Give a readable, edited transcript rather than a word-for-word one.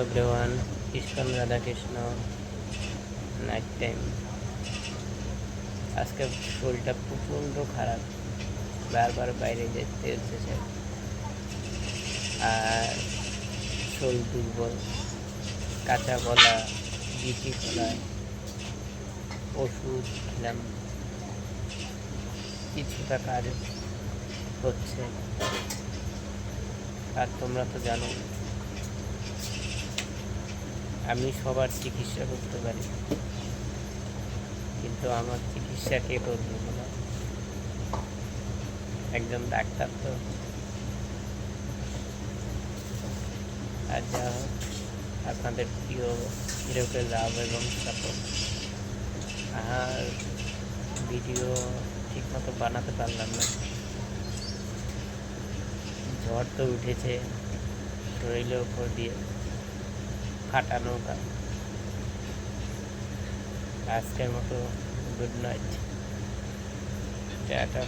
Everyone, Krishna Radhakrishna night time. আজকে শরীরটা প্রচণ্ড খারাপ, বারবার বাইরে যেতে হচ্ছে আর শরীর দুর্বল। কাঁচা কলা, বিচি কলা, ওষুধ খেলাম, কিছুটা কাজ হচ্ছে। আর তোমরা তো জানো আমি সবার চিকিৎসা করতে পারি, কিন্তু আমার চিকিৎসা কে করবে বলো? একজন ডাক্তার তো। আর যা হোক, আপনাদের প্রিয় হিরোকে লাভ এবং সাপোর্ট। আর ভিডিও ঠিকমতো বানাতে পারলাম না, ঝড় তো উঠেছে, শরীরের উপর দিয়ে ফাটা নৌকা। আজকের মতো গুড নাইট, টাটা।